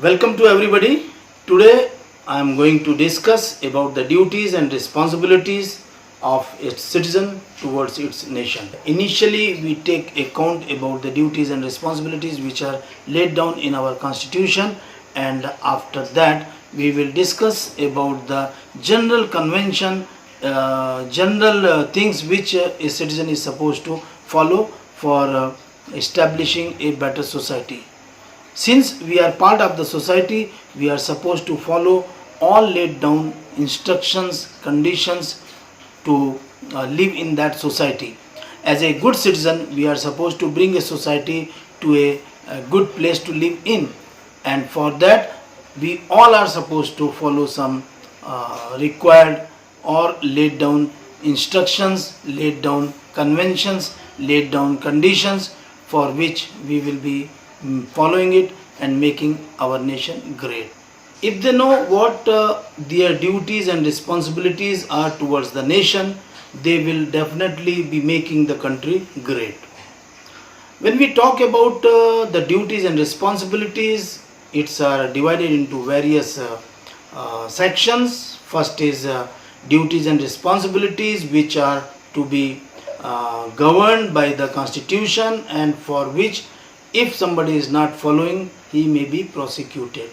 Welcome to everybody. Today I am going to discuss about the duties and responsibilities of its citizen towards its nation. Initially we take account about the duties and responsibilities which are laid down in our constitution, and after that we will discuss about the general convention, general things which a citizen is supposed to follow for establishing a better society. Since we are part of the society, we are supposed to follow all laid down instructions, conditions to live in that society. As a good citizen, we are supposed to bring a society to a good place to live in, and for that we all are supposed to follow some required or laid down instructions, laid down conventions, laid down conditions for which we will be following it and making our nation great. If they know what their duties and responsibilities are towards the nation, they will definitely be making the country great. When we talk about the duties and responsibilities, it's divided into various sections. First is duties and responsibilities which are to be governed by the constitution, and for which if somebody is not following, he may be prosecuted.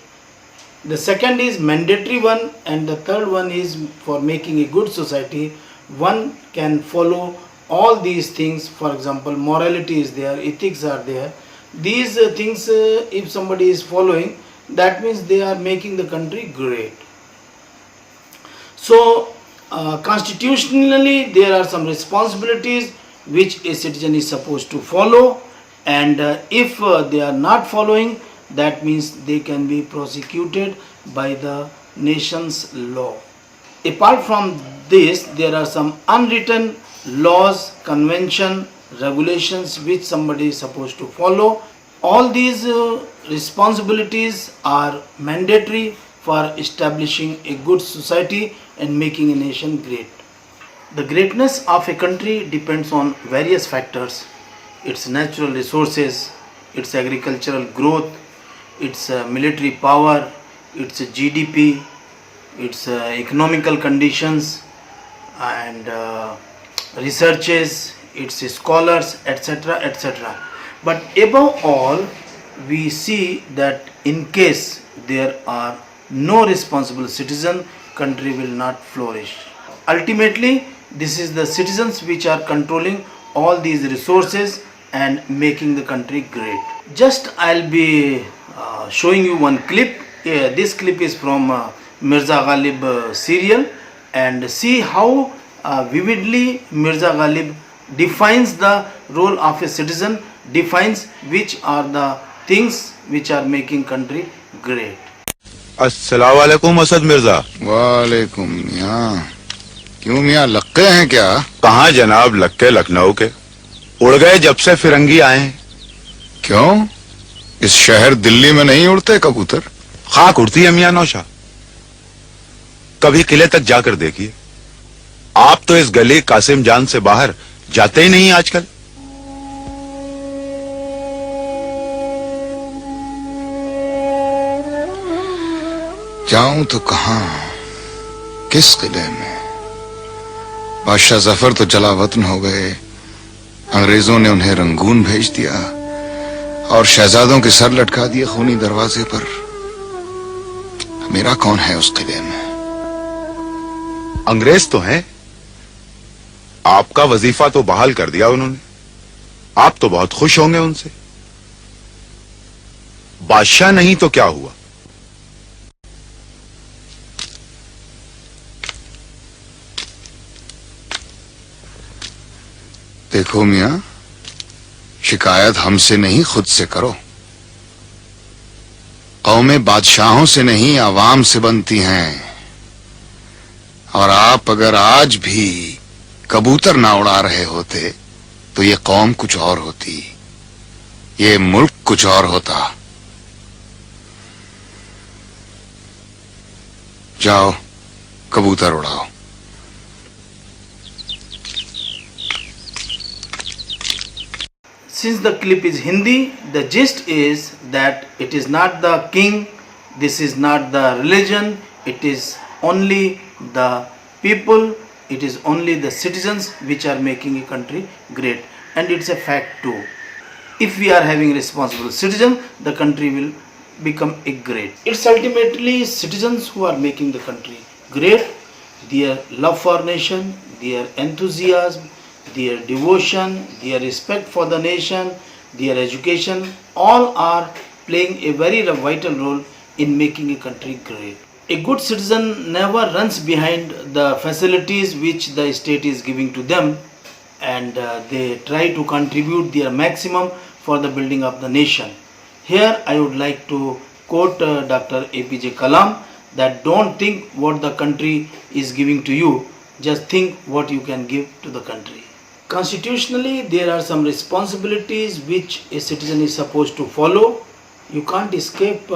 The second is mandatory one, and the third one is for making a good society. One can follow all these things. For example, morality is there, ethics are there. These things if somebody is following, that means they are making the country great. So constitutionally there are some responsibilities which a citizen is supposed to follow, and if they are not following, that means they can be prosecuted by the nation's law. Apart from this, there are some unwritten laws, convention, regulations which somebody is supposed to follow. All these responsibilities are mandatory for establishing a good society and making a nation great. The greatness of a country depends on various factors: its natural resources, its agricultural growth, its military power, its GDP, its economical conditions, and researches, its scholars, etc., etc. But above all, we see that in case there are no responsible citizen, country will not flourish. Ultimately, this is the citizens which are controlling all these resources and making the country great. Just I'll be showing you one clip. This clip is from Mirza Ghalib serial, and see how vividly Mirza Ghalib defines the role of a citizen, defines which are the things which are making country great. अस्सलाम वालेकुम असद मिर्जा। वालेकुम मियां। क्यों मियां, लक्के हैं क्या? कहाँ जनाब, लक्के लखनऊ के उड़ गए जब से फिरंगी आए हैं। क्यों, इस शहर दिल्ली में नहीं उड़ते कबूतर? खाक उड़ती है मियां नौशा, कभी किले तक जाकर देखिए। आप तो इस गली कासिम जान से बाहर जाते ही नहीं आजकल। जाऊं तो कहां, किस किले में? बादशाह जफर तो जला वतन हो गए, अंग्रेजों ने उन्हें रंगून भेज दिया और शहजादों के सर लटका दिए खूनी दरवाजे पर। मेरा कौन है उस किले में? अंग्रेज तो हैं, आपका वजीफा तो बहाल कर दिया उन्होंने। आप तो बहुत खुश होंगे उनसे। बादशाह नहीं तो क्या हुआ? देखो मियां, शिकायत हमसे नहीं खुद से करो। कौमें बादशाहों से नहीं आवाम से बनती हैं, और आप अगर आज भी कबूतर ना उड़ा रहे होते तो ये कौम कुछ और होती, ये मुल्क कुछ और होता। जाओ कबूतर उड़ाओ। Since the clip is Hindi, the gist is that it is not the king This is not the religion, it is only the people, it is only the citizens which are making a country great. And it's a fact too. If we are having responsible citizen, the country will become a great. It's ultimately citizens who are making the country great. Their love for nation, their enthusiasm, their devotion, their respect for the nation, their education, all are playing a very vital role in making a country great. A good citizen never runs behind the facilities which the state is giving to them, and they try to contribute their maximum for the building of the nation. Here I would like to quote Dr. APJ Kalam, that don't think what the country is giving to you, just think what you can give to the country. Constitutionally, there are some responsibilities which a citizen is supposed to follow. You can't escape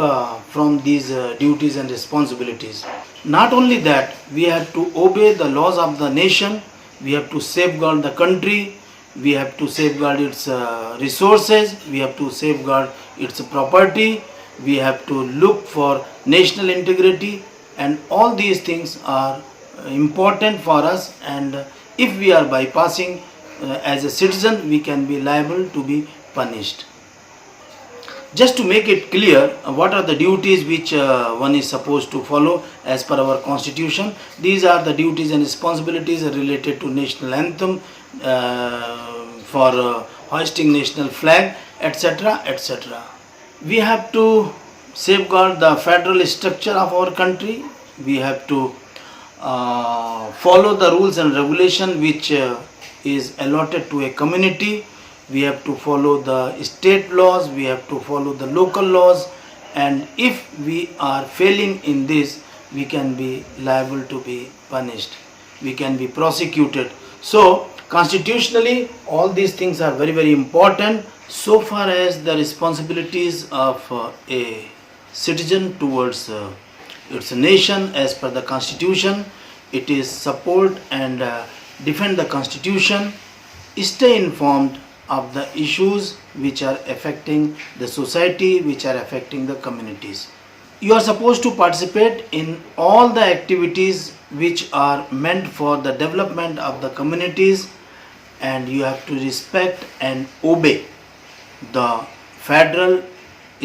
from these duties and responsibilities. Not only that, we have to obey the laws of the nation, we have to safeguard the country, we have to safeguard its resources, we have to safeguard its property, we have to look for national integrity, and all these things are important for us, and if we are bypassing as a citizen, we can be liable to be punished. Just to make it clear, what are the duties which one is supposed to follow as per our constitution? These are the duties and responsibilities related to national anthem, for hoisting national flag, etc., etc. We have to safeguard the federal structure of our country. We have to follow the rules and regulation which is allotted to a community. We have to follow the state laws, we have to follow the local laws, and if we are failing in this, we can be liable to be punished, we can be prosecuted. So constitutionally, all these things are very important. So far as the responsibilities of a citizen towards its nation as per the constitution, it is support and defend the constitution, stay informed of the issues which are affecting the society, which are affecting the communities. You are supposed to participate in all the activities which are meant for the development of the communities, and you have to respect and obey the federal,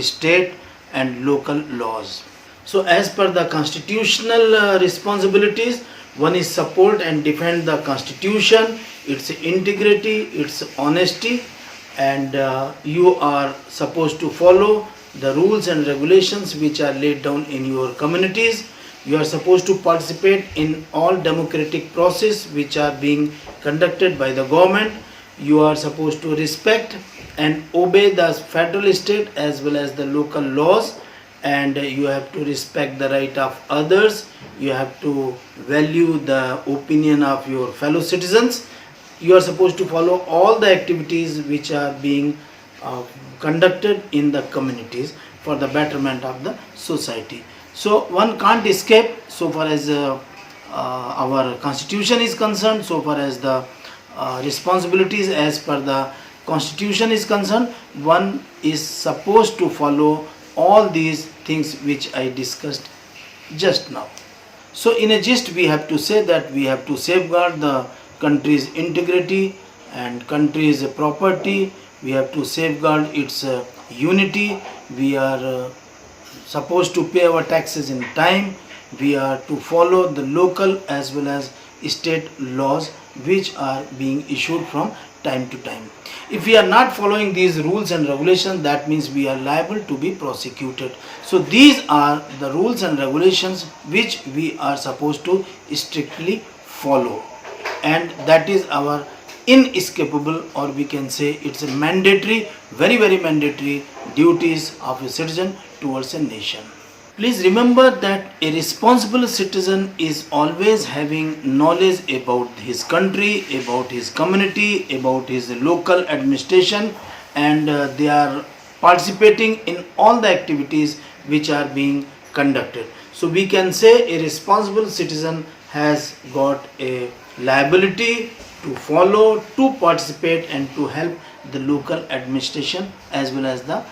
state and local laws. So as per the constitutional responsibilities, one is support and defend the constitution, its integrity, its honesty, and you are supposed to follow the rules and regulations which are laid down in your communities. You are supposed to participate in all democratic process which are being conducted by the government. You are supposed to respect and obey the federal, state as well as the local laws, and you have to respect the right of others. You have to value the opinion of your fellow citizens. You are supposed to follow all the activities which are being conducted in the communities for the betterment of the society. So one can't escape so far as our constitution is concerned, so far as the responsibilities as per the constitution is concerned. One is supposed to follow all these things which I discussed just now. So in a gist, we have to say that we have to safeguard the country's integrity and country's property. We have to safeguard its unity. We are supposed to pay our taxes in time. We are to follow the local as well as state laws which are being issued from time to time. If we are not following these rules and regulations, that means we are liable to be prosecuted. So these are the rules and regulations which we are supposed to strictly follow, and that is our inescapable, or we can say it's a mandatory, very mandatory duties of a citizen towards a nation. Please remember that a responsible citizen is always having knowledge about his country, about his community, about his local administration, and they are participating in all the activities which are being conducted. So we can say a responsible citizen has got a liability to follow, to participate and to help the local administration as well as the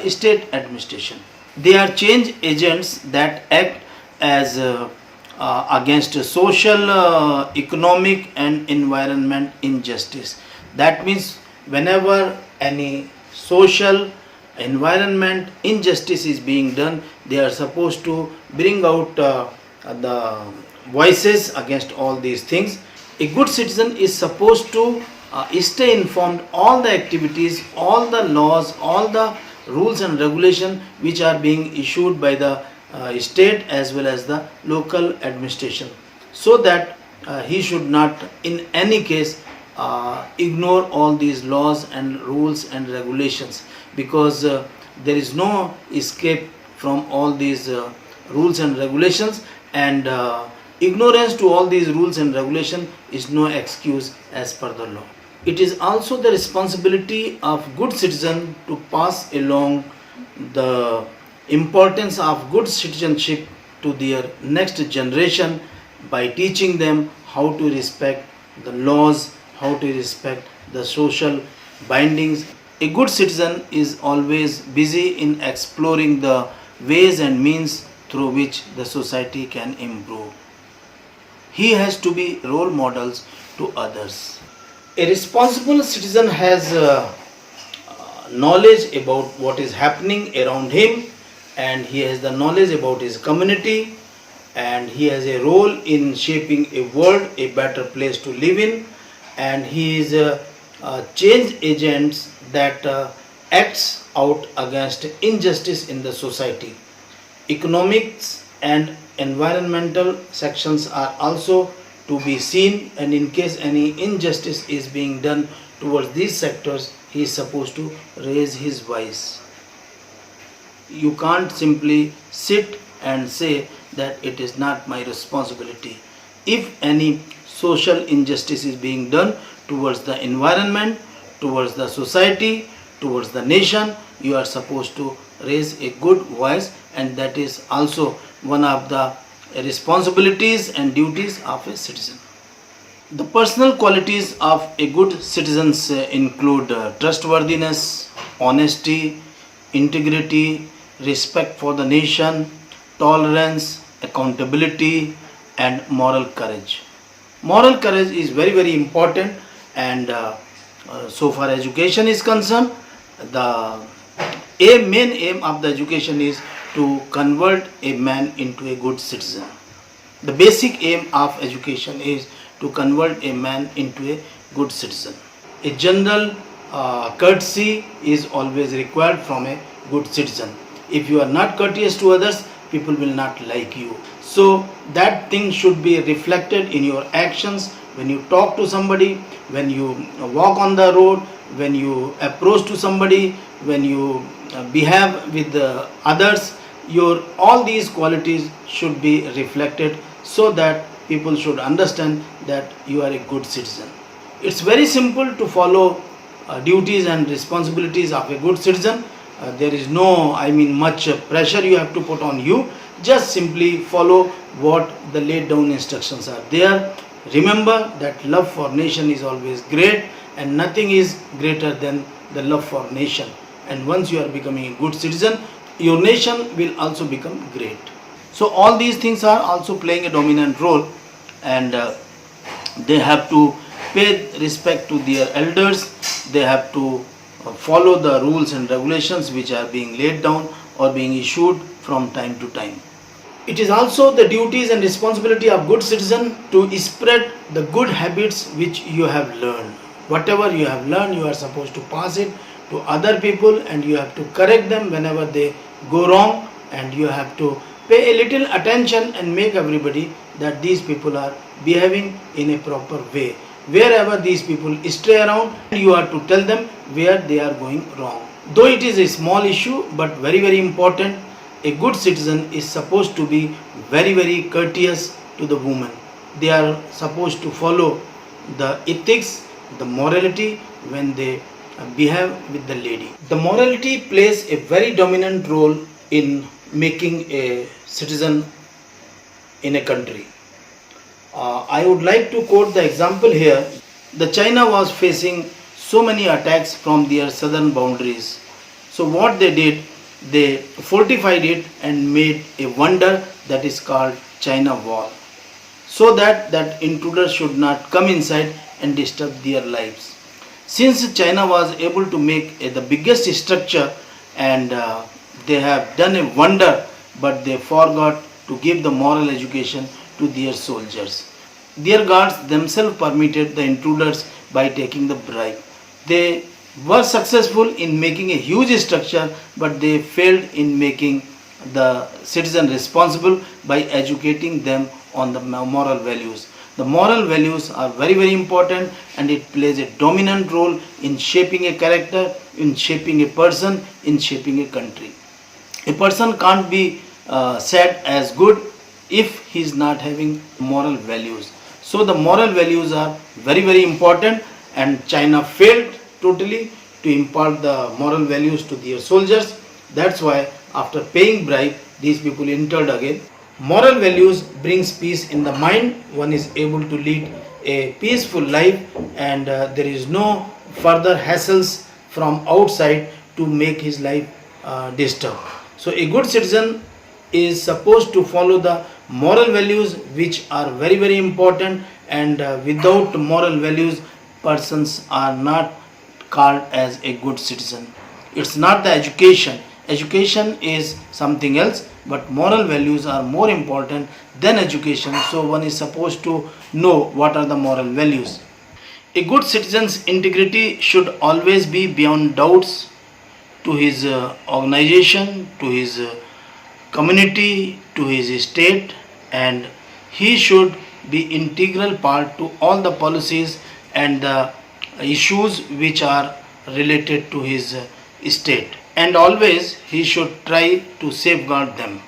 state administration. They are change agents that act as against social, economic, and environment injustice. That means whenever any social, environment injustice is being done, they are supposed to bring out the voices against all these things. A good citizen is supposed to stay informed all the activities, all the laws, all the rules and regulation which are being issued by the state as well as the local administration, so that he should not in any case ignore all these laws and rules and regulations, because there is no escape from all these rules and regulations, and ignorance to all these rules and regulations is no excuse as per the law. It is also the responsibility of good citizen to pass along the importance of good citizenship to their next generation by teaching them how to respect the laws, how to respect the social bindings. A good citizen is always busy in exploring the ways and means through which the society can improve. He has to be role models to others. A responsible citizen has knowledge about what is happening around him, and he has the knowledge about his community, and he has a role in shaping a world, a better place to live in, and he is a change agent that acts out against injustice in the society. Economics and environmental sections are also to be seen, and in case any injustice is being done towards these sectors, he is supposed to raise his voice. You can't simply sit and say that it is not my responsibility. If any social injustice is being done towards the environment, towards the society, towards the nation, you are supposed to raise a good voice, and that is also one of the responsibilities and duties of a citizen. The personal qualities of a good citizen include trustworthiness, honesty, integrity, respect for the nation, tolerance, accountability, and moral courage. Moral courage is very, very important, and so far education is concerned, the main aim of the education is to convert a man into a good citizen. The basic aim of education is to convert a man into a good citizen. A general courtesy is always required from a good citizen. If you are not courteous to others, people will not like you. So that thing should be reflected in your actions when you talk to somebody, when you walk on the road, when you approach to somebody, when you behave with the others. All these qualities should be reflected, so that people should understand that you are a good citizen. It's very simple to follow duties and responsibilities of a good citizen. There is no, much pressure you have to put on you. Just simply follow what the laid down instructions are there. Remember that love for nation is always great, and nothing is greater than the love for nation. And once you are becoming a good citizen, your nation will also become great. So all these things are also playing a dominant role, and they have to pay respect to their elders. They have to follow the rules and regulations which are being laid down or being issued from time to time. It is also the duties and responsibility of good citizen to spread the good habits which you have learned. Whatever you have learned, you are supposed to pass it to other people, and you have to correct them whenever they go wrong, and you have to pay a little attention and make everybody that these people are behaving in a proper way. Wherever these people stray around, you are to tell them where they are going wrong. Though it is a small issue, but very, very important, a good citizen is supposed to be very, very courteous to the woman. They are supposed to follow the ethics, the morality when they behave with the lady. The morality plays a very dominant role in making a citizen in a country. I would like to quote the example here. The China was facing so many attacks from their southern boundaries. So what they did, they fortified it and made a wonder that is called China Wall, so that intruders should not come inside and disturb their lives. Since China was able to make the biggest structure, and they have done a wonder, but they forgot to give the moral education to their soldiers. Their guards themselves permitted the intruders by taking the bribe. They were successful in making a huge structure, but they failed in making the citizen responsible by educating them on the moral values. The moral values are very, very important, and it plays a dominant role in shaping a character, in shaping a person, in shaping a country. A person can't be said as good if he is not having moral values. So the moral values are very, very important, and China failed totally to impart the moral values to their soldiers. That's why after paying bribe, these people entered again. Moral values brings peace in the mind. One is able to lead a peaceful life, and there is no further hassles from outside to make his life disturbed. So a good citizen is supposed to follow the moral values, which are very, very important, and without moral values persons are not called as a good citizen. It's not the education is something else, but moral values are more important than education. So one is supposed to know what are the moral values. A good citizen's integrity should always be beyond doubts to his organization, to his community, to his state, and he should be integral part to all the policies and the issues which are related to his state, and always he should try to safeguard them.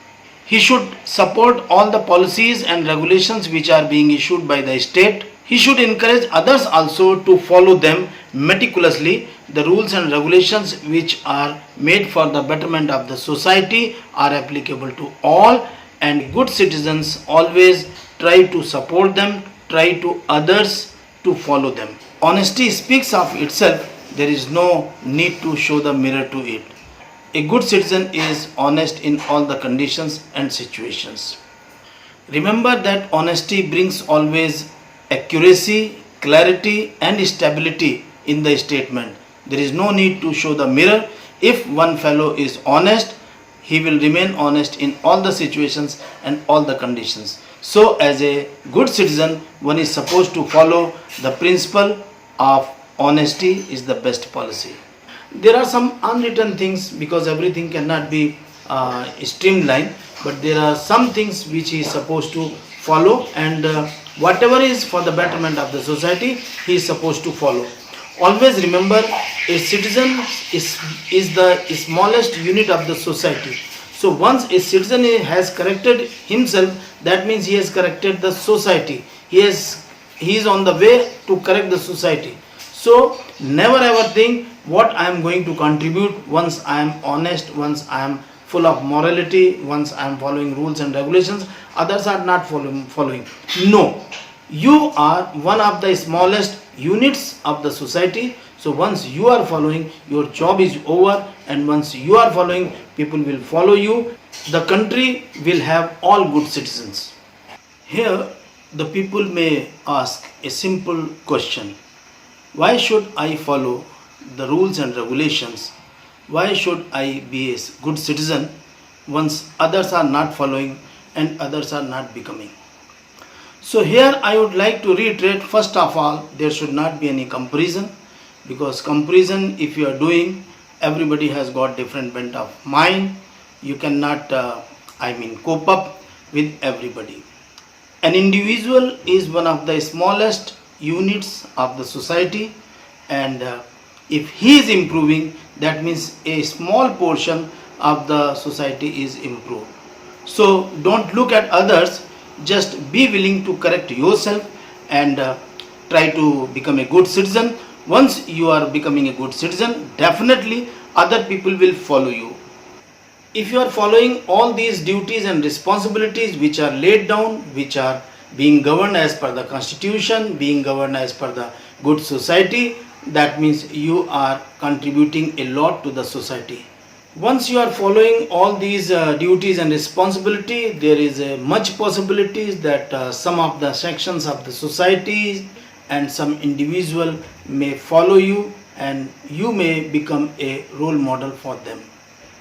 He should support all the policies and regulations which are being issued by the state. He should encourage others also to follow them meticulously. The rules and regulations which are made for the betterment of the society are applicable to all, and good citizens always try to support them, try to others to follow them. Honesty speaks of itself. There is no need to show the mirror to it. A good citizen is honest in all the conditions and situations. Remember that honesty brings always accuracy, clarity, and stability in the statement. There is no need to show the mirror. If one fellow is honest, he will remain honest in all the situations and all the conditions. So as a good citizen, one is supposed to follow the principle of honesty is the best policy. There are some unwritten things, because everything cannot be streamlined, but there are some things which he is supposed to follow, and whatever is for the betterment of the society, he is supposed to follow. Always remember, a citizen is the smallest unit of the society. So once a citizen has corrected himself, that means he has corrected the society. He is on the way to correct the society. So never ever think what I am going to contribute once I am honest, once I am full of morality, once I am following rules and regulations, others are not following. No, you are one of the smallest units of the society. So once you are following, your job is over, and once you are following, people will follow you. The country will have all good citizens. Here the people may ask a simple question: why should I follow the rules and regulations? Why should I be a good citizen once others are not following and others are not becoming? So here I would like to reiterate, first of all, there should not be any comparison, because comparison if you are doing, everybody has got different bent of mind. You cannot cope up with everybody. An individual is one of the smallest units of the society, and if he is improving, that means a small portion of the society is improved. So don't look at others, just be willing to correct yourself and try to become a good citizen. Once you are becoming a good citizen, definitely other people will follow you. If you are following all these duties and responsibilities which are laid down, which are being governed as per the constitution, being governed as per the good society, that means you are contributing a lot to the society. Once you are following all these duties and responsibility, there is a much possibilities that some of the sections of the society and some individual may follow you, and you may become a role model for them.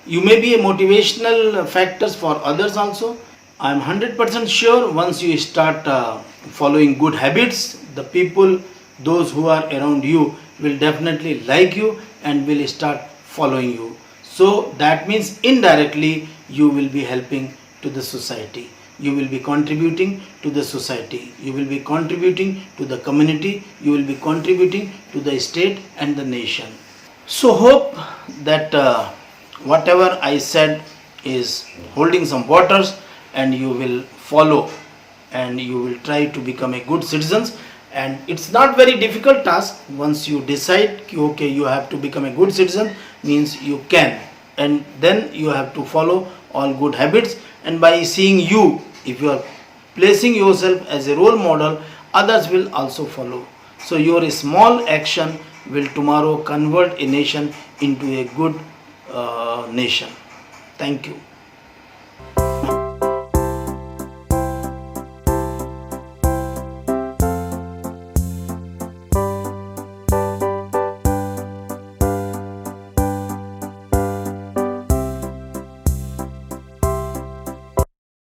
You may be a motivational factors for others also. I am 100% sure once you start following good habits, the people, those who are around you will definitely like you and will start following you. So that means indirectly you will be helping to the society. You will be contributing to the society. You will be contributing to the community. You will be contributing to the state and the nation. So hope that whatever I said is holding some waters, and you will follow and you will try to become a good citizens. And it's not very difficult task. Once you decide okay, you have to become a good citizen, means you can, and then you have to follow all good habits. And by seeing you, if you are placing yourself as a role model, others will also follow. So your small action will tomorrow convert a nation into a good nation. Thank you.